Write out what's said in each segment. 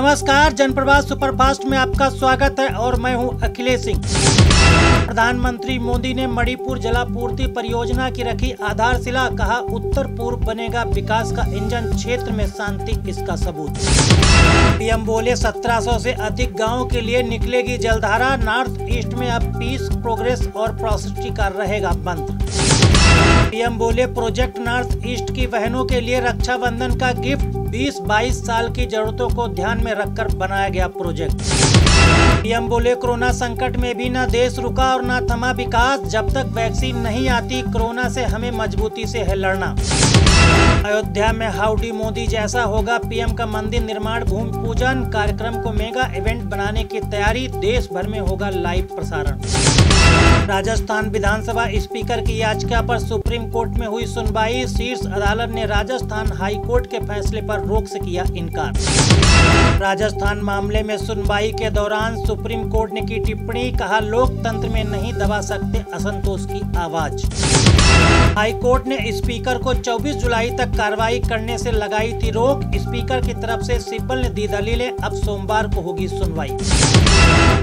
नमस्कार, जनप्रवास सुपरफास्ट में आपका स्वागत है और मैं हूं अखिलेश सिंह। प्रधानमंत्री मोदी ने मणिपुर जलापूर्ति परियोजना की रखी आधारशिला, कहा उत्तर पूर्व बनेगा विकास का इंजन, क्षेत्र में शांति इसका सबूत। पीएम बोले 1700 से अधिक गांवों के लिए निकलेगी जलधारा, नॉर्थ ईस्ट में अब पीस, प्रोग्रेस और प्रॉस्पेरिटी का रहेगा मंत्र। पीएम बोले प्रोजेक्ट नॉर्थ ईस्ट की बहनों के लिए रक्षाबंधन का गिफ्ट, 20-22 साल की जरूरतों को ध्यान में रखकर बनाया गया प्रोजेक्ट। पीएम बोले कोरोना संकट में भी न देश रुका और न थमा विकास, जब तक वैक्सीन नहीं आती कोरोना से हमें मजबूती से है लड़ना। अयोध्या में हाउडी मोदी जैसा होगा पीएम का मंदिर निर्माण भूमि पूजन, कार्यक्रम को मेगा इवेंट बनाने की तैयारी, देश भर में होगा लाइव प्रसारण। राजस्थान विधानसभा स्पीकर की याचिका पर सुप्रीम कोर्ट में हुई सुनवाई, शीर्ष अदालत ने राजस्थान हाई कोर्ट के फैसले पर रोक से किया इनकार। राजस्थान मामले में सुनवाई के दौरान सुप्रीम कोर्ट ने की टिप्पणी, कहा लोकतंत्र में नहीं दबा सकते असंतोष की आवाज। हाई कोर्ट ने स्पीकर को 24 जुलाई तक कार्रवाई करने से लगाई थी रोक, स्पीकर की तरफ से सिब्बल ने दी दलीलें, अब सोमवार को होगी सुनवाई।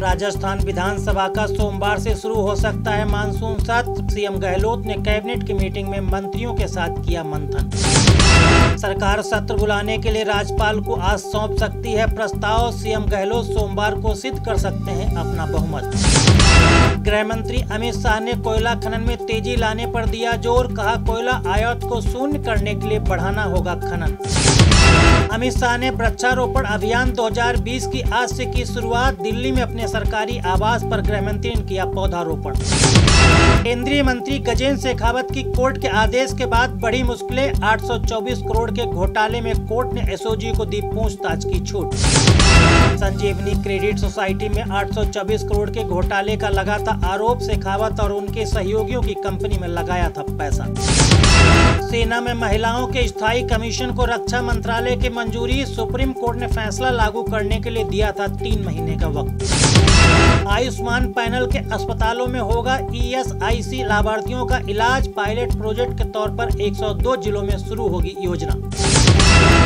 राजस्थान विधानसभा का सोमवार से शुरू हो सकता है मानसून सत्र, सीएम गहलोत ने कैबिनेट की मीटिंग में मंत्रियों के साथ किया मंथन। सरकार सत्र बुलाने के लिए राज्यपाल को आज सौंप सकती है प्रस्ताव, सीएम गहलोत सोमवार को सिद्ध कर सकते हैं अपना बहुमत। गृह मंत्री अमित शाह ने कोयला खनन में तेजी लाने पर दिया जोर, कहा कोयला आयात को शून्य करने के लिए बढ़ाना होगा खनन। अमित शाह ने वृक्षारोपण अभियान 2020 की आज से की शुरुआत, दिल्ली में अपने सरकारी आवास पर गृह मंत्री ने किया पौधारोपण। केंद्रीय मंत्री गजेंद्र शेखावत की कोर्ट के आदेश के बाद बड़ी मुश्किलें, 824 करोड़ के घोटाले में कोर्ट ने एसओजी को दी पूछताछ की छूट। संजीवनी क्रेडिट सोसाइटी में 824 करोड़ के घोटाले का लगा था आरोप, शेखावत और उनके सहयोगियों की कंपनी में लगाया था पैसा। सेना में महिलाओं के स्थायी कमीशन को रक्षा मंत्रालय की मंजूरी, सुप्रीम कोर्ट ने फैसला लागू करने के लिए दिया था 3 महीने का वक्त। आयुष्मान पैनल के अस्पतालों में होगा ईएसआईसी लाभार्थियों का इलाज, पायलट प्रोजेक्ट के तौर पर 102 जिलों में शुरू होगी योजना।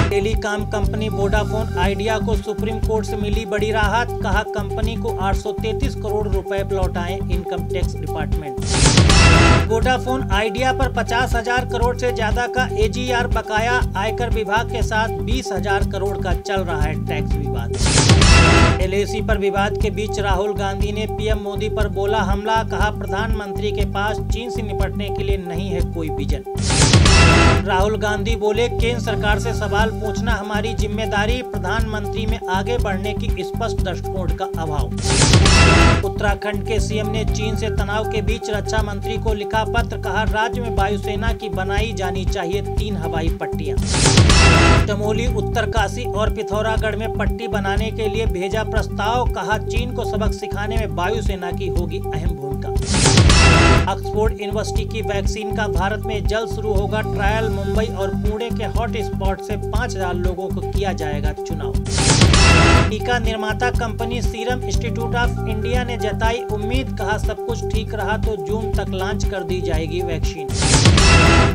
टेलीकॉम कंपनी वोडाफोन आइडिया को सुप्रीम कोर्ट से मिली बड़ी राहत, कहा कंपनी को 833 करोड़ रुपए लौटाएं income tax department. Vodafone Idea पर 50,000 करोड़ से ज्यादा का एजीआर बकाया, आयकर विभाग के साथ 20,000 करोड़ का चल रहा है टैक्स विवाद। एलआईसी पर विवाद के बीच राहुल गांधी ने पीएम मोदी पर बोला हमला, कहा प्रधानमंत्री के पास चीन से निपटने के लिए नहीं है कोई विजन। राहुल गांधी बोले केंद्र सरकार से सवाल पूछना हमारी जिम्मेदारी, प्रधानमंत्री में आगे बढ़ने की स्पष्ट दृष्टिकोण का अभाव। उत्तराखंड के सीएम ने चीन से तनाव के बीच रक्षा मंत्री को लिखा पत्र, कहा राज्य में वायुसेना की बनाई जानी चाहिए 3 हवाई पट्टियां। चमोली, उत्तरकाशी और पिथौरागढ़ में पट्टी बनाने के लिए भेजा प्रस्ताव, कहा चीन को सबक सिखाने में वायुसेना की होगी अहम भूमिका। ऑक्सफोर्ड यूनिवर्सिटी की वैक्सीन का भारत में जल्द शुरू होगा ट्रायल, मुंबई और पुणे के हॉट स्पॉट से 5,000 लोगों को किया जाएगा चुनाव। टीका निर्माता company serum institute of India ने जताई उम्मीद, कहा सब कुछ ठीक रहा तो जून तक लॉन्च कर दी जाएगी वैक्सीन।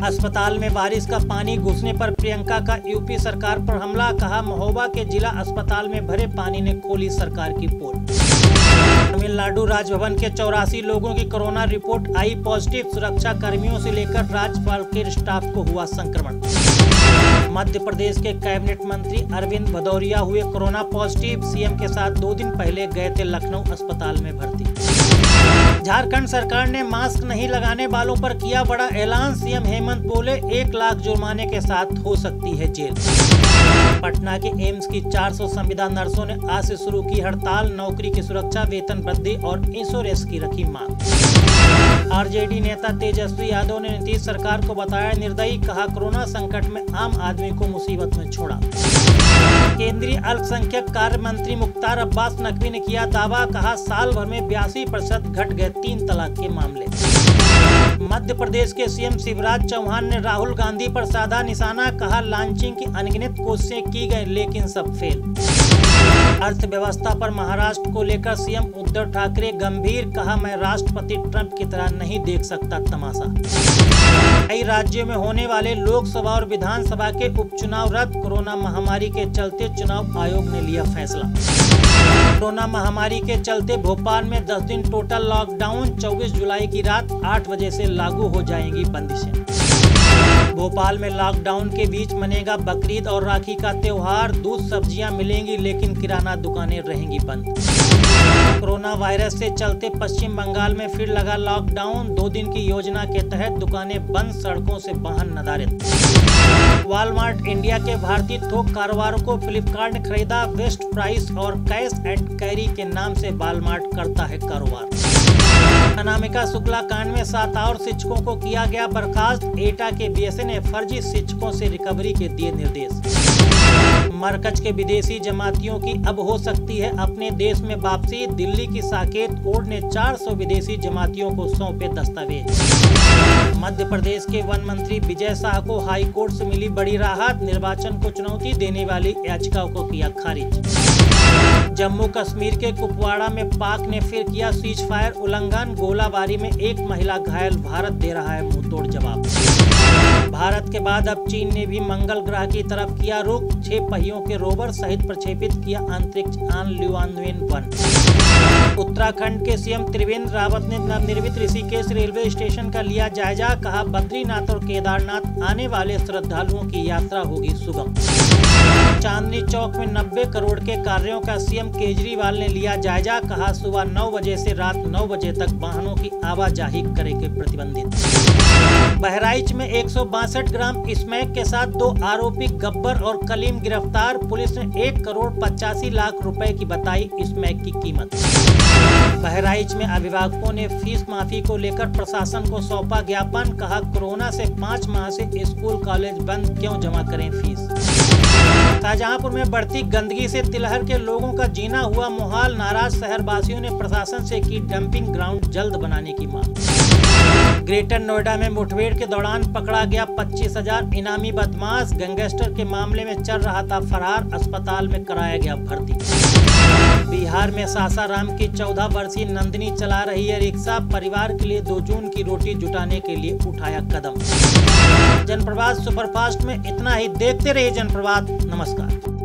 अस्पताल में बारिश का पानी घुसने पर प्रियंका का यूपी सरकार पर हमला, कहा महोबा के जिला अस्पताल में भरे पानी ने खोली सरकार की पोल। तमिलनाडु राजभवन के 84 लोगों की कोरोना रिपोर्ट आई पॉजिटिव, सुरक्षा कर्मियों से लेकर राज्यपाल के स्टाफ को हुआ संक्रमण। मध्य प्रदेश के कैबिनेट मंत्री अरविंद भदौरिया हुए कोरोना पॉजिटिव, सीएम के साथ 2 दिन पहले गए थे लखनऊ अस्पताल में भर्ती। झारखंड सरकार ने मास्क नहीं लगाने वालों पर किया बड़ा ऐलान, सीएम हेमंत बोले 1 लाख जुर्माने के साथ हो सकती है जेल। पटना के एम्स की 400 संविदा नर्सों ने आज से शुरू की हड़ताल, नौकरी की सुरक्षा, वेतन वृद्धि और इंश्योरेंस की रखी मांग। आरजेडी नेता तेजस्वी यादव ने नीतीश सरकार को बताया निर्दयी, कहा कोरोना संकट में आम आदमी को मुसीबत में छोड़ा। केंद्रीय अल्पसंख्यक कार्य मंत्री मुख्तार अब्बास नकवी ने किया दावा, कहा साल भर में 82% घट गए 3 तलाक के मामले। मध्य प्रदेश के सीएम शिवराज चौहान ने राहुल गांधी पर साधा निशाना, कहा लॉन्चिंग की अनगिनत कोशिशें की गई लेकिन सब फेल। अर्थव्यवस्था पर महाराष्ट्र को लेकर सीएम उद्धव ठाकरे गंभीर, कहा मैं राष्ट्रपति ट्रंप की तरह नहीं देख सकता तमाशा। कई राज्यों में होने वाले लोकसभा और विधानसभा के उपचुनाव रद्द, कोरोना महामारी के चलते चुनाव आयोग ने लिया फैसला। कोरोना महामारी के चलते भोपाल में 10 दिन टोटल लॉकडाउन, 24 जुलाई की रात 8 बजे से लागू हो जाएंगी बंदिशें। भोपाल में लॉकडाउन के बीच मनेगा बकरीद और राखी का त्योहार, दूध सब्जियां मिलेंगी लेकिन किराना दुकानें रहेंगी बंद। कोरोना वायरस से चलते पश्चिम बंगाल में फिर लगा लॉकडाउन, 2 दिन की योजना के तहत दुकानें बंद, सड़कों से वाहन नदारद। वॉलमार्ट इंडिया के भारतीय थोक कारोबारों को फ्लिपकार्ट ने खरीदा, बेस्ट प्राइस और कैश एंड कैरी के नाम से वॉलमार्ट करता है कारोबार। अनामिका शुक्ला कांड में 7 और शिक्षकों को किया गया बर्खास्त, एटा के बीएसए ने फर्जी शिक्षकों से रिकवरी के दिए निर्देश। मरकज के विदेशी जमातियों की अब हो सकती है अपने देश में वापसी, दिल्ली की साकेत कोर्ट ने 400 विदेशी जमातियों को सौंपे दस्तावेज। मध्य प्रदेश के वन मंत्री विजय शाह को हाई कोर्ट से मिली बड़ी राहत, निर्वाचन को चुनौती देने वाली याचिकाओं को किया खारिज। जम्मू कश्मीर के कुपवाड़ा में पाक ने फिर किया सीज फायर उल्लंघन, गोलाबारी में एक महिला घायल, भारत दे रहा है मुंहतोड़ जवाब। भारत के बाद अब चीन ने भी मंगल ग्रह की तरफ किया रुख, 6 पहियों के रोवर सहित प्रक्षेपित किया अंतरिक्ष यान ल्यूआनवेन 1। उत्तराखंड के सीएम त्रिवेंद्र रावत ने नवनिर्मित ऋषिकेश रेलवे स्टेशन का लिया जायजा, कहा बद्रीनाथ और केदारनाथ आने वाले श्रद्धालुओं की यात्रा होगी सुगम। चांदनी चौक में 90 करोड़ के कार्यों का सीएम केजरीवाल ने लिया जायजा, कहा सुबह 9 बजे से रात 9 बजे तक वाहनों की आवाजाही करेंगे प्रतिबंधित। बहराइच में 162 ग्राम स्मैक के साथ 2 आरोपी गब्बर और कलीम गिरफ्तार, पुलिस ने 1 करोड़ 85 लाख रुपए की बताई स्मैक की कीमत। बहराइच में अभिभावकों ने फीस माफी को लेकर प्रशासन को सौंपा ज्ञापन, कहा कोरोना से 5 माह से स्कूल कॉलेज बंद, क्यों जमा करें फीस। शाहजहांपुर में बढ़ती गंदगी से तिलहर के लोगों का जीना हुआ मुहाल, नाराज शहरवासियों ने प्रशासन से की डंपिंग ग्राउंड जल्द बनाने की मांग। ग्रेटर नोएडा में मुठभेड़ के दौरान पकड़ा गया 25,000 इनामी बदमाश, गैंगस्टर के मामले में चल रहा था फरार, अस्पताल में कराया गया भर्ती। बिहार में सासाराम की 14 वर्षीय नंदिनी चला रही है रिक्शा, परिवार के लिए 2 जून की रोटी जुटाने के लिए उठाया कदम। जनप्रवाद सुपरफास्ट में इतना ही, देखते रहिए जनप्रवाद। नमस्कार।